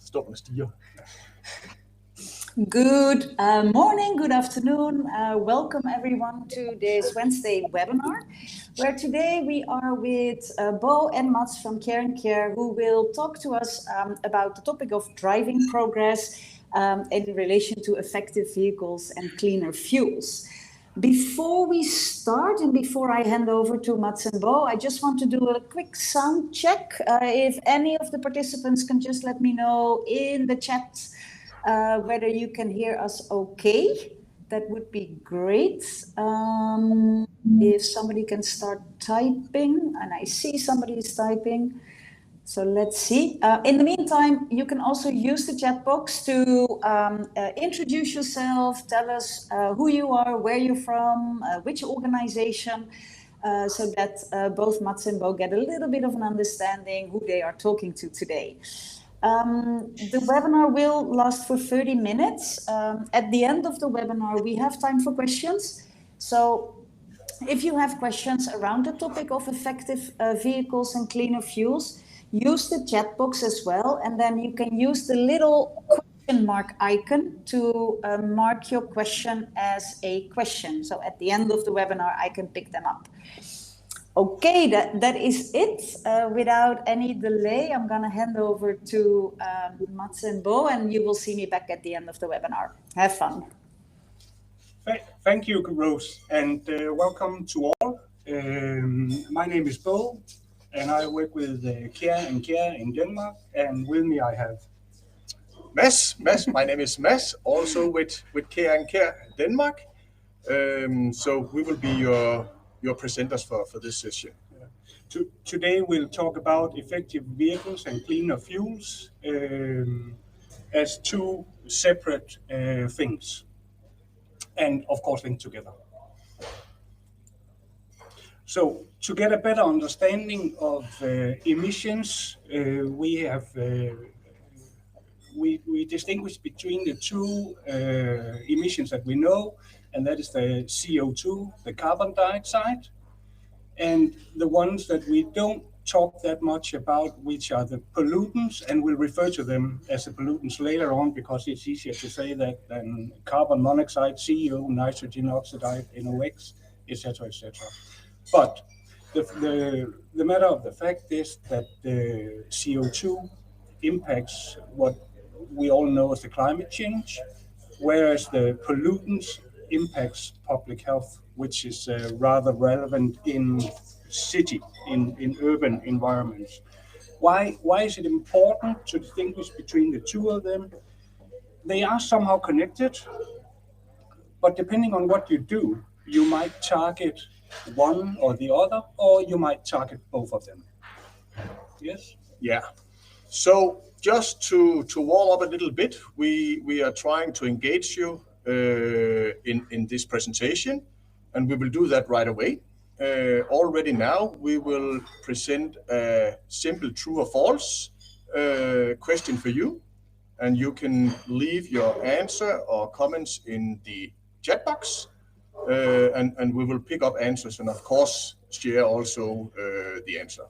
Stå med stiger. Good morning, good afternoon. Welcome everyone to this Wednesday webinar, where today we are with Bo and Mats from Kjaer Kjaer, who will talk to us about the topic of driving progress in relation to effective vehicles and cleaner fuels. Before we start and before I hand over to Mats and Bo, I just want to do a quick sound check. If any of the participants can just let me know in the chat whether you can hear us okay, that would be great. If somebody can start typing, and I see somebody is typing, so let's see. In the meantime, you can also use the chat box to introduce yourself, tell us who you are, where you're from, which organization, so that both Mats and Bo get a little bit of an understanding who they are talking to today. The webinar will last for 30 minutes. At the end of the webinar, we have time for questions. So if you have questions around the topic of effective vehicles and cleaner fuels, use the chat box as well. And then you can use the little question mark icon to mark your question as a question. So at the end of the webinar, I can pick them up. Okay, that is it. Without any delay, I'm going to hand over to Mats and Bo, and you will see me back at the end of the webinar. Have fun. Thank you, Rose, and welcome to all. My name is Bo, and I work with Kjaer Kjaer in Denmark, and with me I have Mads. My name is Mads, also with Kjaer Kjaer Denmark. So we will be your presenters for this session. Today we'll talk about effective vehicles and cleaner fuels as two separate things, and of course linked together. So to get a better understanding of emissions, we distinguish between the two emissions that we know, and that is the CO2, the carbon dioxide, and the ones that we don't talk that much about, which are the pollutants, and we'll refer to them as the pollutants later on because it's easier to say that than carbon monoxide, CO, nitrogen oxide, NOx, etc., etc. But the matter of the fact is that the CO2 impacts what we all know as the climate change, whereas the pollutants impacts public health, which is rather relevant in urban environments. Why is it important to distinguish between the two of them? They are somehow connected, but depending on what you do, you might target one or the other, or you might target both of them. Yes? Yeah. So just to warm up a little bit, we are trying to engage you in this presentation, and we will do that right away. Already now, we will present a simple true or false question for you, and you can leave your answer or comments in the chat box, and we will pick up answers and of course share also the answer.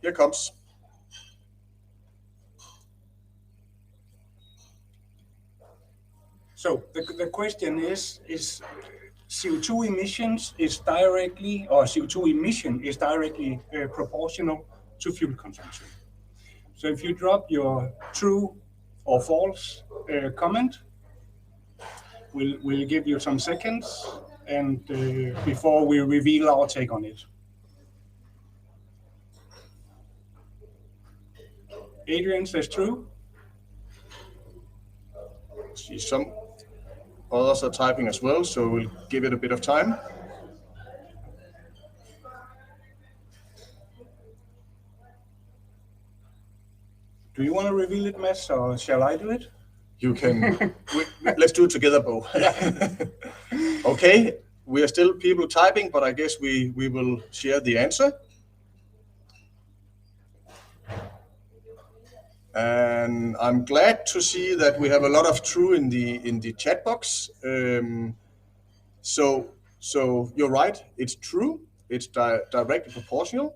Here comes. So the question is CO2 emissions is directly, or CO2 emission is directly proportional to fuel consumption. So if you drop your true or false comment, we'll give you some seconds, and before we reveal our take on it. Adrian says true. See, some others are typing as well, so we'll give it a bit of time. Do you want to reveal it, Mads, or shall I do it? You can. Let's do it together, Bo. Okay, we are still people typing, but I guess we will share the answer. And I'm glad to see that we have a lot of true in the chat box. So you're right. It's true. It's directly proportional.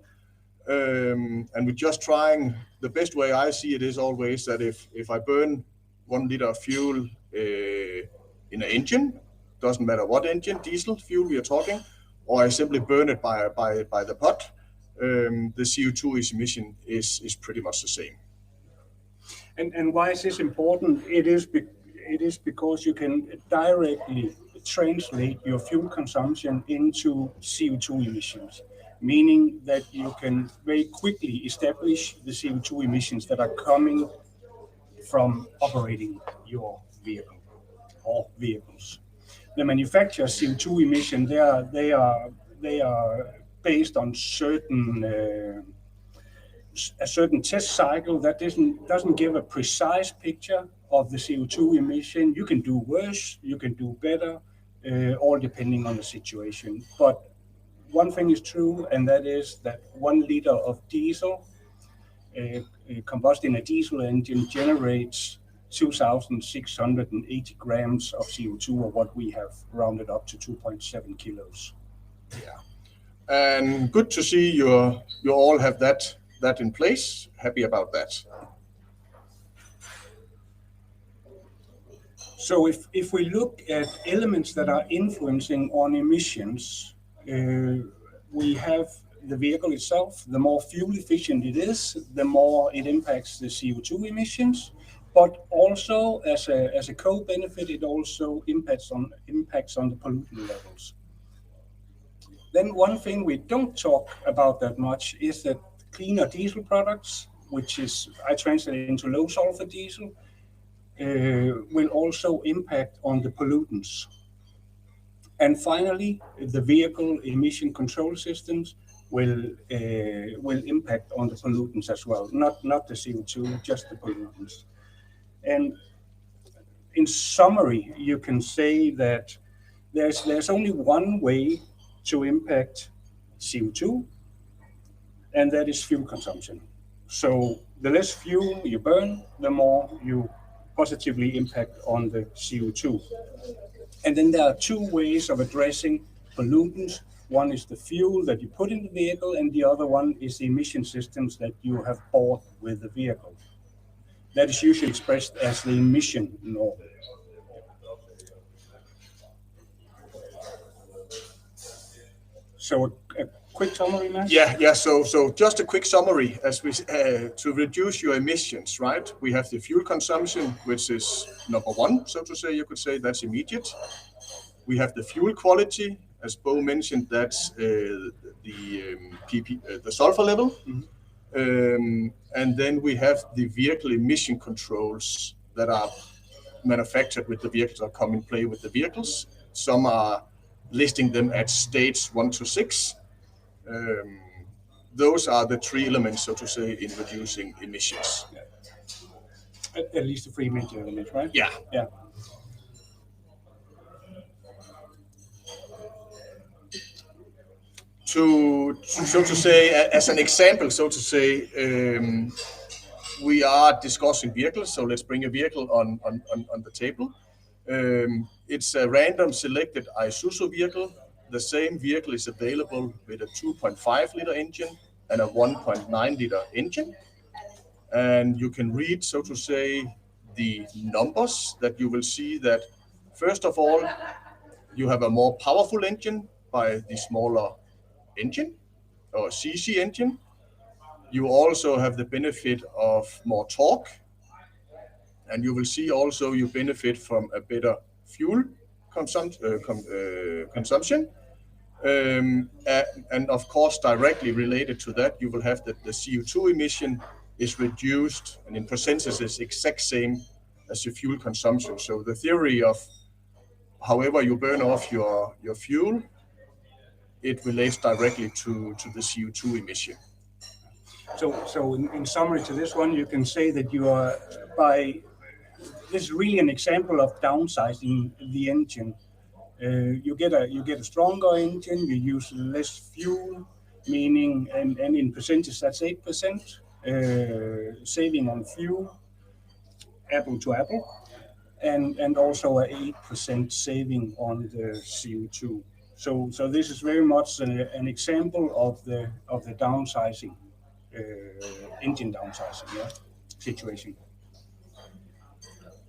And we're just trying, the best way I see it is always that if I burn 1 liter of fuel in an engine, doesn't matter what engine, diesel fuel we are talking, or I simply burn it by the pot, the CO2 emission is pretty much the same. And why is this important? It is because you can directly translate your fuel consumption into CO2 emissions, meaning that you can very quickly establish the CO2 emissions that are coming from operating your vehicle or vehicles. The manufacturer's CO2 emission, they are based on a certain test cycle that doesn't give a precise picture of the CO2 emission. You can do worse, you can do better, all depending on the situation. But one thing is true, and that is that 1 liter of diesel combusting a diesel engine generates 2,680 grams of CO2, or what we have rounded up to 2.7 kilos. Yeah, and good to see you all have that in place. Happy about that. So if we look at elements that are influencing on emissions, we have the vehicle itself. The more fuel efficient it is, the more it impacts the CO2 emissions. But also, as a co-benefit, it also impacts on the pollutant levels. Then one thing we don't talk about that much is that cleaner diesel products, which is I translate into low sulfur diesel, will also impact on the pollutants. And finally, the vehicle emission control systems will impact on the pollutants as well, not the CO2, just the pollutants. And in summary, you can say that there's only one way to impact CO2, and that is fuel consumption. So the less fuel you burn, the more you positively impact on the CO2. And then there are 2 ways of addressing pollutants. One is the fuel that you put in the vehicle, and the other one is the emission systems that you have bought with the vehicle. That is usually expressed as the emission norm. So a quick summary, Mads? Yeah. So just a quick summary as we to reduce your emissions, right? We have the fuel consumption, which is number 1, so to say. You could say that's immediate. We have the fuel quality, as Bo mentioned. That's the sulfur level. Mm-hmm. And then we have the vehicle emission controls that are manufactured with the vehicles or come in play with the vehicles. Some are listing them at stage 1 to 6. Those are the 3 elements, so to say, in reducing emissions. At least the 3 major elements, right? Yeah. So to say, as an example, so to say, we are discussing vehicles. So let's bring a vehicle on the table. It's a random selected Isuzu vehicle. The same vehicle is available with a 2.5 liter engine and a 1.9 liter engine. And you can read, so to say, the numbers that you will see that, first of all, you have a more powerful engine by the smaller engine or CC engine. You also have the benefit of more torque, and you will see also you benefit from a better fuel consumption. And of course, directly related to that, you will have that the CO2 emission is reduced, and in percentages is exact same as your fuel consumption. So the theory of however you burn off your fuel, it relates directly to the CO2 emission. So in summary to this one, you can say that you are this is really an example of downsizing the engine. You get a stronger engine, you use less fuel, meaning and in percentage that's 8% saving on fuel, apple to apple, and also a 8% saving on the CO2. So this is very much an example of the downsizing. engine downsizing situation.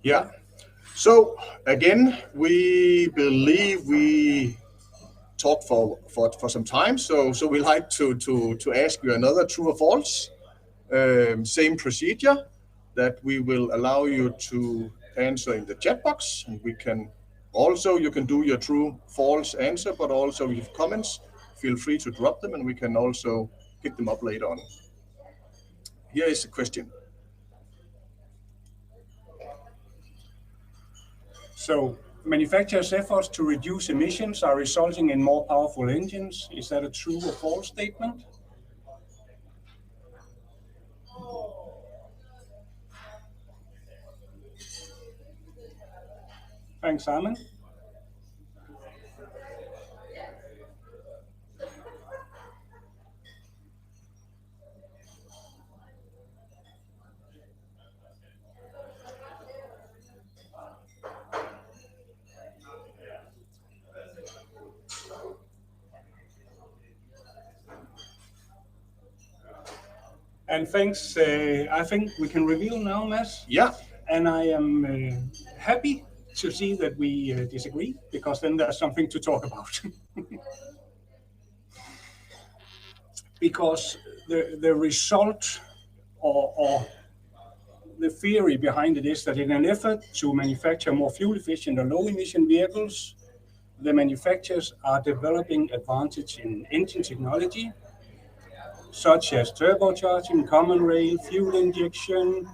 Yeah. So again, we believe we talked for some time. So we like to ask you another true or false. Same procedure that we will allow you to answer in the chat box, and we can also, you can do your true false answer, but also if you have comments, feel free to drop them and we can also pick them up later on. Here is the question. So manufacturers' efforts to reduce emissions are resulting in more powerful engines. Is that a true or false statement? Thanks, Simon. And thanks, I think we can reveal now, Mads. Yeah. And I am happy to see that we disagree, because then there's something to talk about. Because the result or the theory behind it is that in an effort to manufacture more fuel efficient or low emission vehicles, the manufacturers are developing advantage in engine technology, such as turbocharging, common rail, fuel injection,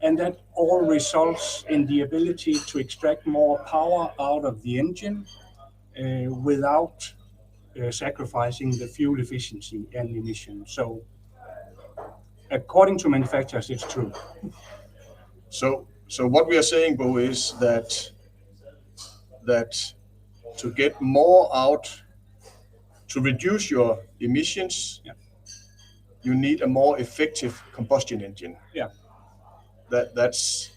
and that all results in the ability to extract more power out of the engine without sacrificing the fuel efficiency and emission. So according to manufacturers, it's true. So what we are saying, Bo, is that to get more out, to reduce your emissions, you need a more effective combustion engine. Yeah. That's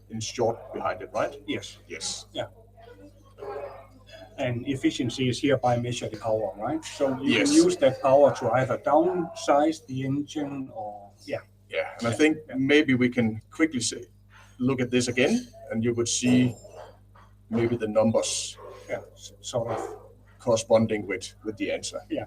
in short behind it, right? Yes. Yes. Yeah. And efficiency is hereby measured in power, right? So you can use that power to either downsize the engine or Yeah, and I think maybe we can quickly look at this again, and you would see maybe the numbers sort of corresponding with the answer. Yeah.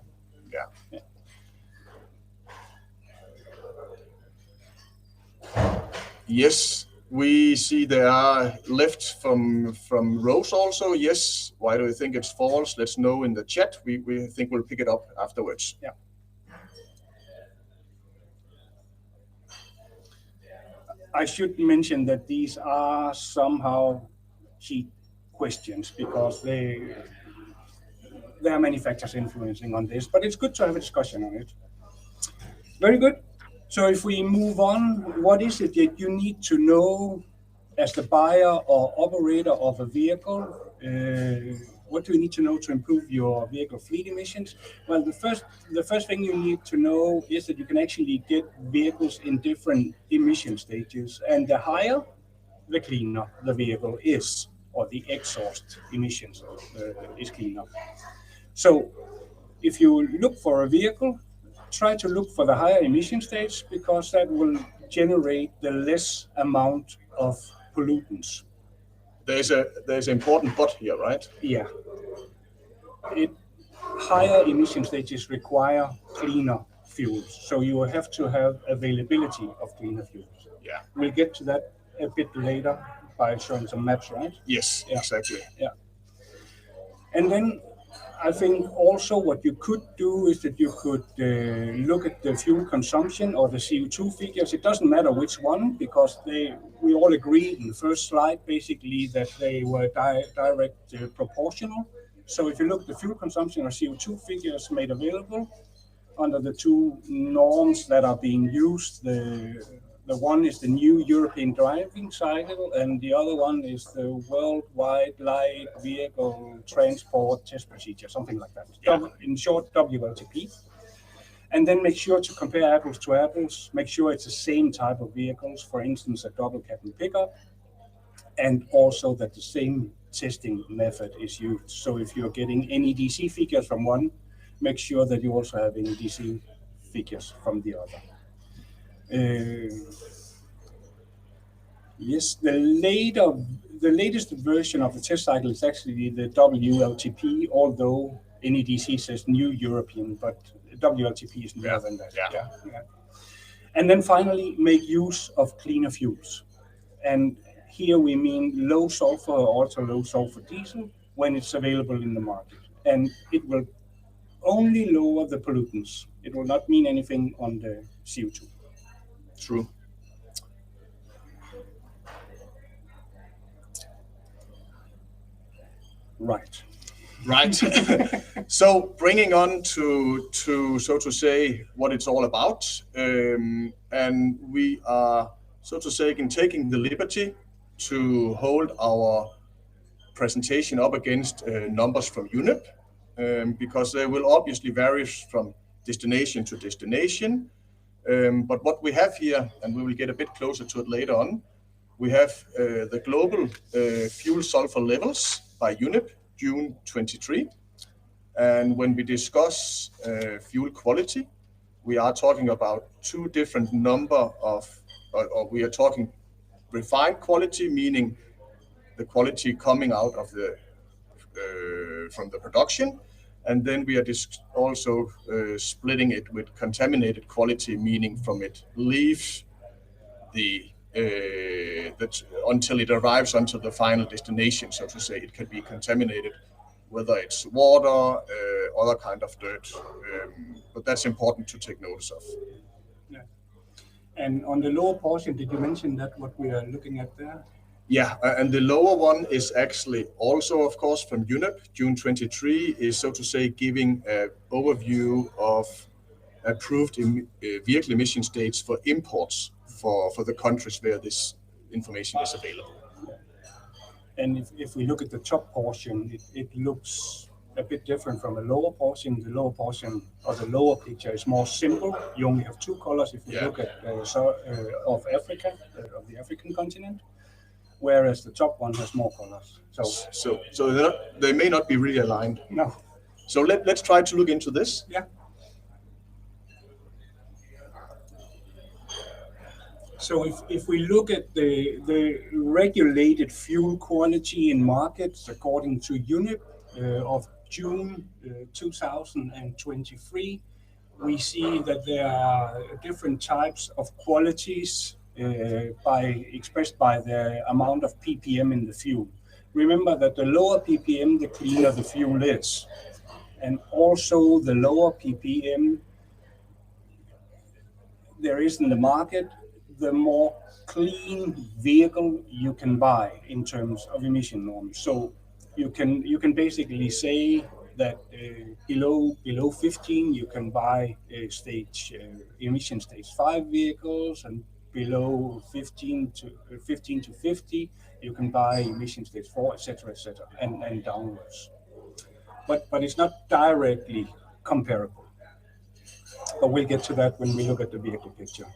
Yes, we see there are left from Rose also. Yes, why do you think it's false? Let's know in the chat. We think we'll pick it up afterwards. Yeah. I should mention that these are somehow cheat questions, because there are manufacturers influencing on this, but it's good to have a discussion on it. Very good. So if we move on, what is it that you need to know as the buyer or operator of a vehicle? What do you need to know to improve your vehicle fleet emissions? Well, the first thing you need to know is that you can actually get vehicles in different emission stages, and the higher, the cleaner the vehicle is, or the exhaust emissions is cleaner. So if you look for a vehicle, try to look for the higher emission stage, because that will generate the less amount of pollutants. There's an important but here, right? Yeah. Higher emission stages require cleaner fuels, so you will have to have availability of cleaner fuels. Yeah. We'll get to that a bit later by showing some maps, right? Yes, exactly. Yeah. And then I think also what you could do is that you could look at the fuel consumption or the CO2 figures. It doesn't matter which one, because we all agreed in the first slide basically that they were direct proportional. So if you look at the fuel consumption or CO2 figures made available under the two norms that are being used, the one is the new European driving cycle, and the other one is the Worldwide Light Vehicle Transport Test Procedure, something like that. Yeah. In short, WLTP. And then make sure to compare apples to apples. Make sure it's the same type of vehicles, for instance, a double cabin pickup, and also that the same testing method is used. So if you're getting NEDC figures from one, make sure that you also have NEDC figures from the other. Yes, the latest version of the test cycle is actually the WLTP, although NEDC says New European, but WLTP is newer than that. Yeah. And then finally, make use of cleaner fuels. And here we mean low sulfur or ultra low sulfur diesel when it's available in the market. And it will only lower the pollutants. It will not mean anything on the CO2. True. Right. So bringing on to so to say what it's all about, and we are so to say taking the liberty to hold our presentation up against numbers from UNEP, because they will obviously vary from destination to destination. But what we have here, and we will get a bit closer to it later on, we have the global fuel sulfur levels by UNEP, June 23. And when we discuss fuel quality, we are talking about two different number of, or we are talking refined quality, meaning the quality coming out of the from the production, and then we are also splitting it with contaminated quality, meaning from it leaves the until it arrives until the final destination, so to say. It can be contaminated, whether it's water, other kind of dirt, but that's important to take notice of. Yeah. And on the lower portion, did you mention that what we are looking at there? Yeah, and the lower one is actually also, of course, from UNEP. June 23 is, so to say, giving an overview of approved vehicle emission states for imports for the countries where this information is available. And if we look at the top portion, it looks a bit different from the lower portion. The lower portion, or the lower picture, is more simple. You only have two colors if you look at of Africa, of the African continent, whereas the top one has more colors. So they may not be really aligned. No. So let's try to look into this. Yeah. So if we look at the regulated fuel quality in markets according to UNEP of June 2023, we see that there are different types of qualities expressed by the amount of ppm in the fuel. Remember that the lower ppm, the cleaner the fuel is. And also the lower ppm there is in the market, the more clean vehicle you can buy in terms of emission norms. So you can basically say that below 15 you can buy emission stage 5 vehicles, and below 15 to 50 you can buy emission stage 4, etc., and downwards. But it's not directly comparable. But we'll get to that when we look at the vehicle picture.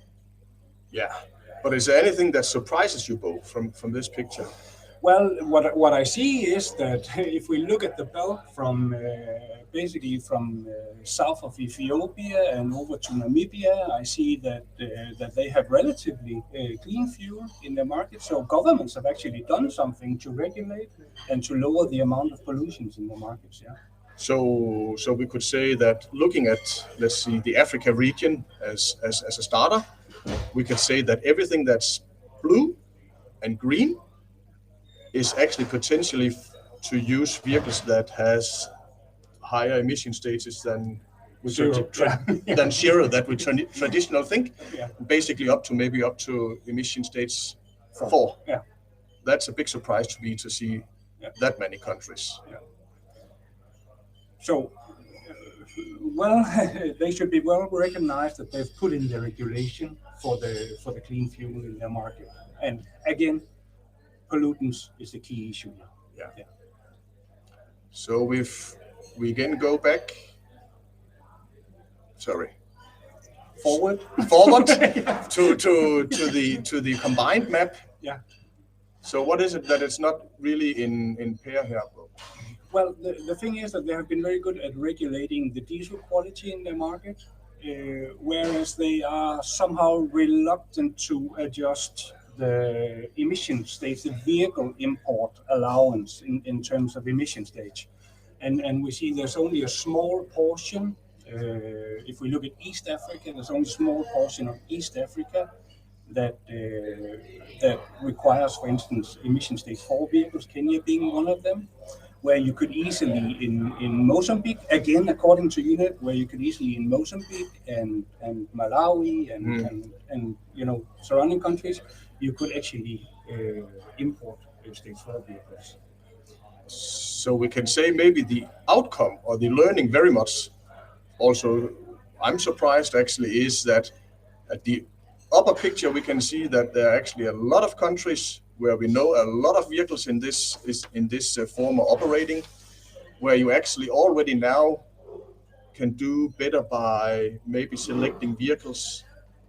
Yeah, but is there anything that surprises you, Bo, from this picture? Well, what I see is that if we look at the belt from basically from south of Ethiopia and over to Namibia, I see that they have relatively clean fuel in the market. So governments have actually done something to regulate and to lower the amount of pollutions in the markets. Yeah. So we could say that looking at, let's see, the Africa region as a starter, we could say that everything that's blue and green is actually potentially to use vehicles that has higher emission stages than zero that we traditional think. Yeah. Basically up to emission stage 4. Yeah. That's a big surprise to me to see that many countries. Yeah. So, well, they should be well recognized that they've put in the regulation for the clean fuel in their market. And again, pollutants is the key issue now. Yeah. So if we can go back, forward to the combined map. Yeah. So what is it that it's not really in pair here? Well, the thing is that they have been very good at regulating the diesel quality in their market, whereas they are somehow reluctant to adjust the emission stage, the vehicle import allowance in terms of emission stage. And we see there's only a small portion. If we look at East Africa, there's only a small portion of East Africa that requires, for instance, emission stage 4 vehicles, Kenya being one of them, where you could easily in Mozambique, again according to UNEP, where you could easily in Mozambique and Malawi and surrounding countries, you could actually import stage 4 vehicles. So we can say maybe the outcome or the learning very much also, I'm surprised actually, is that at the upper picture we can see that there are actually a lot of countries where we know a lot of vehicles in this form are operating, where you actually already now can do better by maybe selecting vehicles.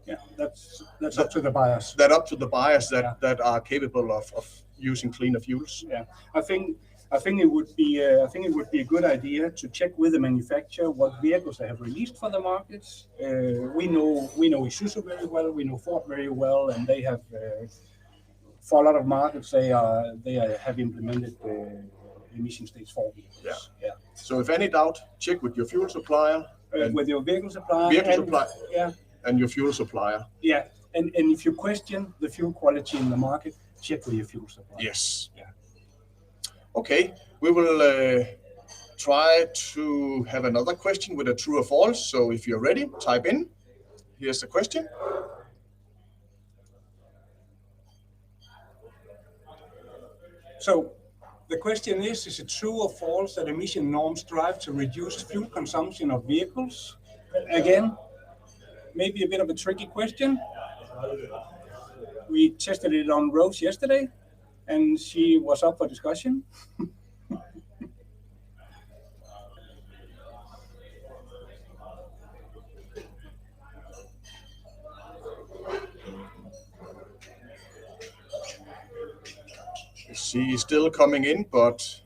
Yeah, that's up to the buyers. That are capable of using cleaner fuels. Yeah, I think it would be a good idea to check with the manufacturer what vehicles they have released for the markets. We know Isuzu very well, we know Ford very well, and they have for a lot of markets they have implemented emission stage 4 vehicles. Yeah. So if any doubt, check with your fuel supplier. With your vehicle supplier. And your fuel supplier. Yeah, and if you question the fuel quality in the market, check with your fuel supplier. Yes. Yeah. Okay, we will try to have another question with a true or false. So if you're ready, type in. Here's the question. So the question is it true or false that emission norms drive to reduce fuel consumption of vehicles? Again, maybe a bit of a tricky question. We tested it on Rose yesterday, and she was up for discussion. She is still coming in, but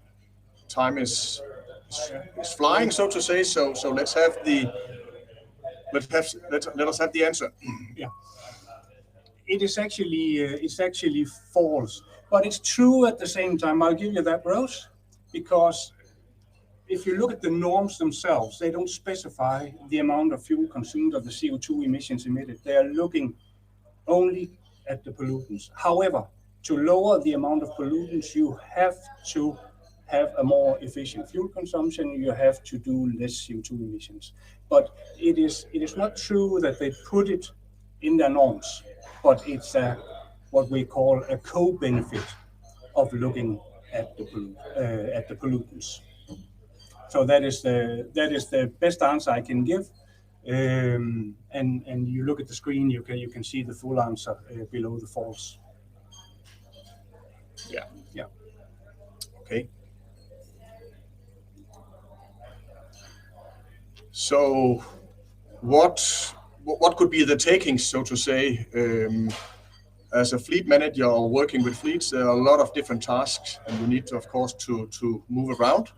time is flying, so to say. So let us have the answer. Yeah, it's actually false, but it's true at the same time. I'll give you that, Rose, because if you look at the norms themselves, they don't specify the amount of fuel consumed or the CO2 emissions emitted. They are looking only at the pollutants. However, to lower the amount of pollutants, you have to have a more efficient fuel consumption. You have to do less CO2 emissions. But it is not true that they put it in their norms, but it's what we call a co-benefit of looking at the pollutants. So that is the best answer I can give. And you look at the screen, you can see the full answer below the false. Yeah. Yeah. Okay. So what could be the takings, so to say, as a fleet manager or working with fleets? There are a lot of different tasks, and you need to, of course, to move around.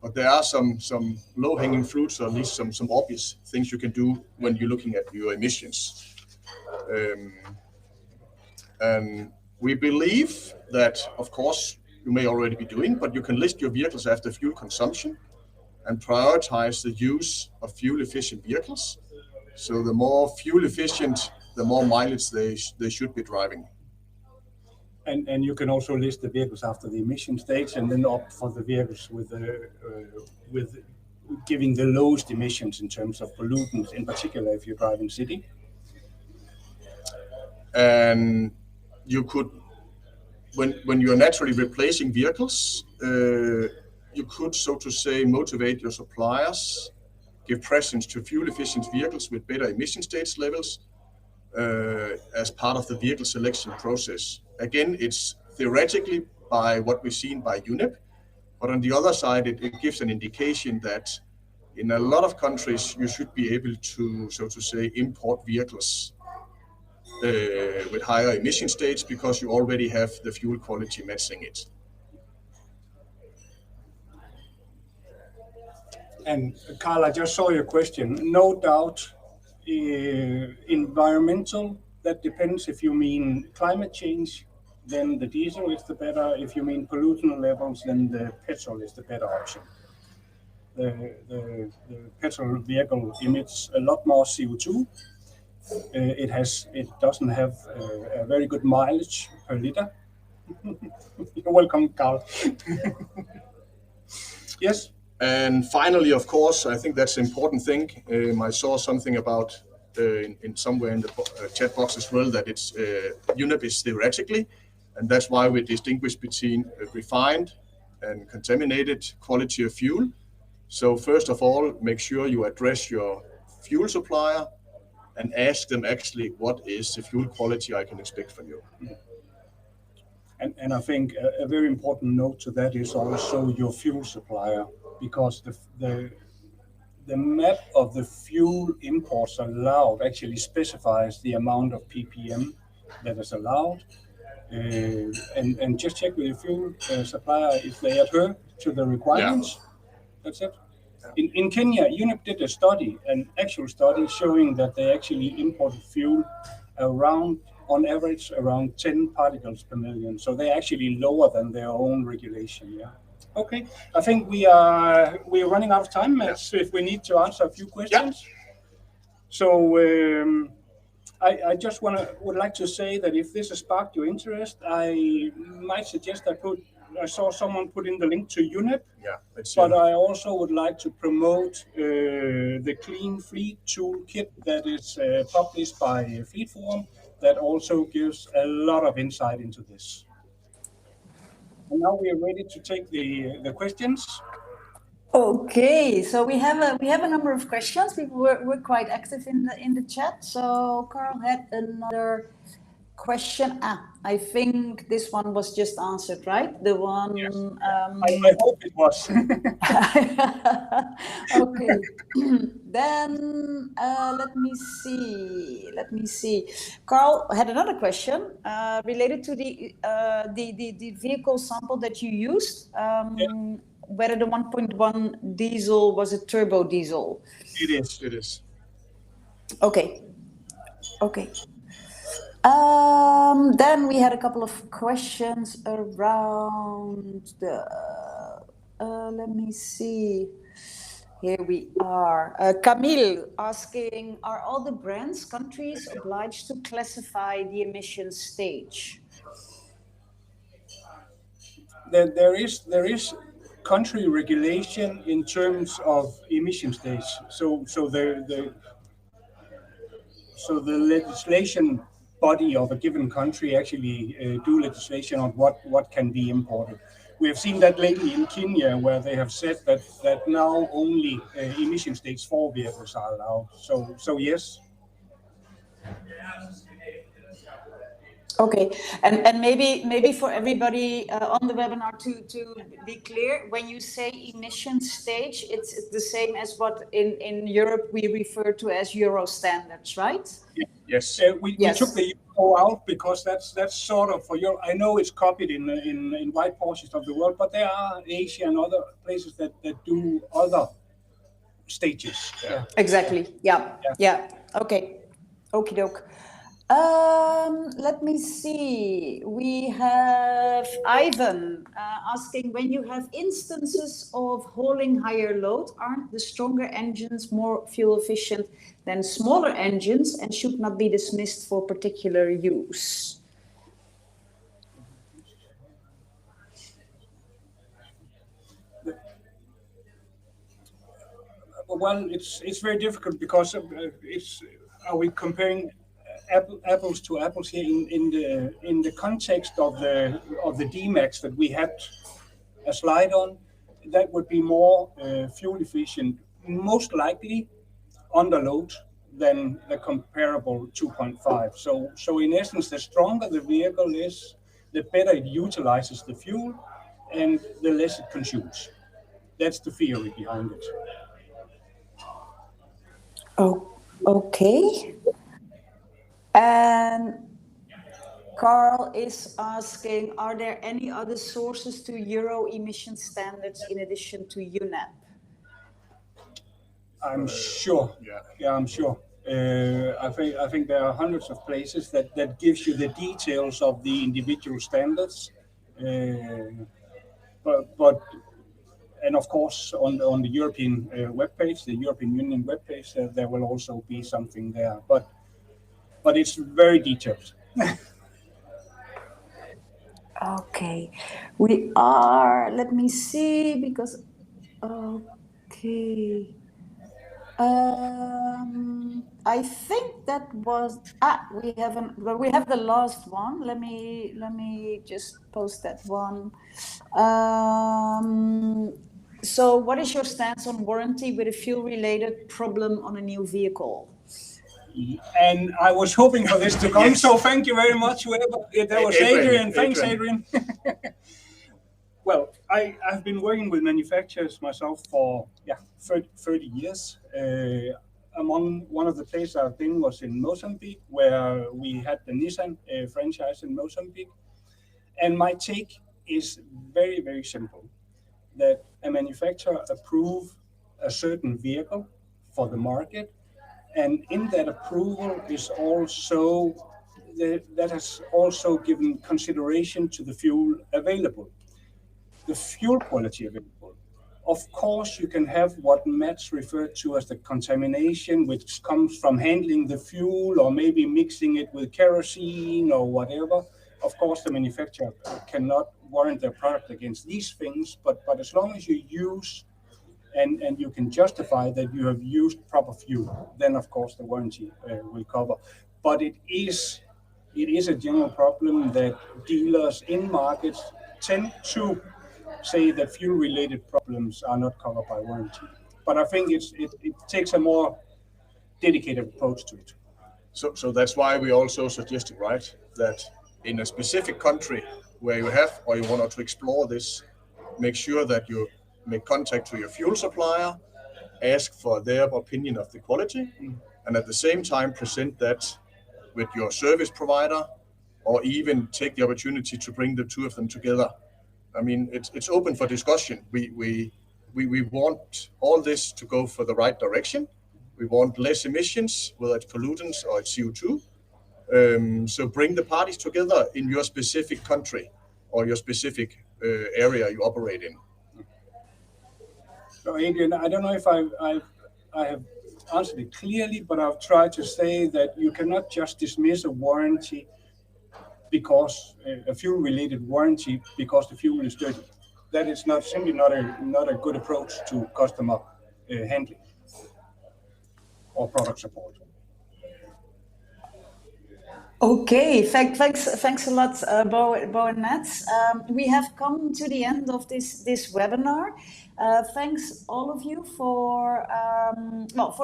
But there are some low-hanging fruits, or at least some obvious things you can do when you're looking at your emissions. And we believe that, of course, you may already be doing, but you can list your vehicles after fuel consumption and prioritize the use of fuel-efficient vehicles. So the more fuel efficient, the more mileage they should be driving. And you can also list the vehicles after the emission stage, and then opt for the vehicles with giving the lowest emissions in terms of pollutants, in particular if you drive in city. And you could, when you're naturally replacing vehicles, you could, so to say, motivate your suppliers, give preference to fuel-efficient vehicles with better emission stage levels as part of the vehicle selection process. Again, it's theoretically by what we've seen by UNEP, but on the other side, it gives an indication that in a lot of countries, you should be able to, so to say, import vehicles with higher emission states because you already have the fuel quality matching it. And Carl, I just saw your question. No doubt, environmental, that depends. If you mean climate change, then the diesel is the better. If you mean pollution levels, then the petrol is the better option. The petrol vehicle emits a lot more CO2. It doesn't have a very good mileage per liter. You're welcome, Carl. Yes. And finally, of course, I think that's an important thing. I saw something about in somewhere in the chat box as well that it's UNEP is theoretically, and that's why we distinguish between refined and contaminated quality of fuel. So first of all, make sure you address your fuel supplier and ask them actually what is the fuel quality I can expect from you. And I think a very important note to that is also your fuel supplier, because the map of the fuel imports allowed actually specifies the amount of ppm that is allowed. And just check with your fuel supplier if they adhere to the requirements. Yeah. That's it. In Kenya, UNEP did a study, an actual study, showing that they actually imported fuel on average, around 10 particles per million. So they're actually lower than their own regulation. Yeah. Okay. I think we're running out of time, Mads, if we need to answer a few questions. Yeah. So I just would like to say that if this has sparked your interest, I might suggest I saw someone put in the link to UNEP. Yeah, but I also would like to promote the Clean Fleet Toolkit that is published by Fleet Forum, that also gives a lot of insight into this. And now we are ready to take the questions. Okay, so we have a number of questions. People were quite active in the chat. So Carl had another question. I think this one was just answered, right? The one. Yes. I hope it was. Okay. Then let me see. Carl had another question related to the vehicle sample that you used. Whether the 1.1 diesel was a turbo diesel. It is. Okay. Then we had a couple of questions around the. Let me see. Here we are. Camille asking, are all the brands, countries obliged to classify the emission stage? There is country regulation in terms of emission stage. So the legislation body of a given country actually do legislation on what can be imported. We have seen that lately in Kenya, where they have said that now only emission stage 4 vehicles are allowed. So yes. Okay, and maybe for everybody on the webinar to be clear, when you say emission stage, it's the same as what in Europe we refer to as Euro standards, right? Yes. We took the Euro out because that's sort of for Europe. I know it's copied in white portions of the world, but there are Asia and other places that do other stages. Yeah. Exactly. Yeah. Okay. Okie doke. Let me see. We have Ivan asking, when you have instances of hauling higher load, aren't the stronger engines more fuel efficient than smaller engines and should not be dismissed for particular use? Well, it's very difficult because are we comparing apples to apples here in the context of the D-Max that we had a slide on? That would be more fuel efficient, most likely under load than the comparable 2.5. So in essence, the stronger the vehicle is, the better it utilizes the fuel and the less it consumes. That's the theory behind it. Oh, okay. And Carl is asking, are there any other sources to Euro emission standards in addition to UNEP? I'm sure. Yeah, I'm sure. I think there are hundreds of places that gives you the details of the individual standards, but and of course on the European webpage, the European Union webpage, there will also be something there, but it's very detailed. Okay, we are. Let me see because. Okay. I think that was we have the last one. Let me just post that one. So what is your stance on warranty with a fuel-related problem on a new vehicle? And I was hoping for this to come, yes. So thank you very much. That was Adrian. Thanks, Adrian. Well, I've been working with manufacturers myself for 30 years. Among one of the places I've been was in Mozambique, where we had the Nissan franchise in Mozambique. And my take is very, very simple, that a manufacturer approve a certain vehicle for the market. And in that approval is also, that has also given consideration to the fuel available. The fuel quality available. Of course, you can have what Mats referred to as the contamination, which comes from handling the fuel or maybe mixing it with kerosene or whatever. Of course, the manufacturer cannot warrant their product against these things, but as long as you use and you can justify that you have used proper fuel, then of course the warranty will cover. But it is a general problem that dealers in markets tend to say that fuel-related problems are not covered by warranty. But I think it takes a more dedicated approach to it. So that's why we also suggested, right, that in a specific country where you have or you want to explore this, make sure that you make contact to your fuel supplier, ask for their opinion of the quality, and at the same time present that with your service provider, or even take the opportunity to bring the two of them together. I mean, it's open for discussion. We want all this to go for the right direction. We want less emissions, whether it's pollutants or it's CO2. So bring the parties together in your specific country or your specific area you operate in. So Adrian, I don't know if I have answered it clearly, but I've tried to say that you cannot just dismiss a warranty because a fuel-related warranty because the fuel is dirty. That is simply not a good approach to customer handling or product support. Okay, thanks a lot, Bo and Mats. We have come to the end of this webinar. Thanks all of you for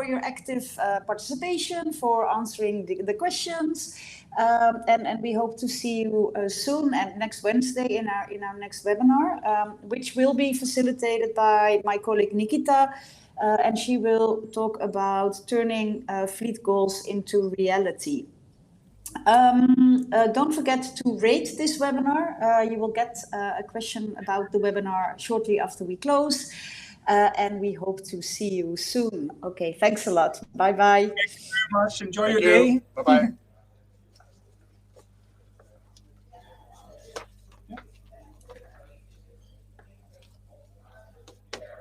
your active participation, for answering the questions, and we hope to see you soon and next Wednesday in our next webinar, which will be facilitated by my colleague Nikita, and she will talk about turning fleet goals into reality. Don't forget to rate this webinar. You will get a question about the webinar shortly after we close, and we hope to see you soon. Okay, thanks a lot. Bye-bye. Thank you very much. Enjoy your day. Bye-bye.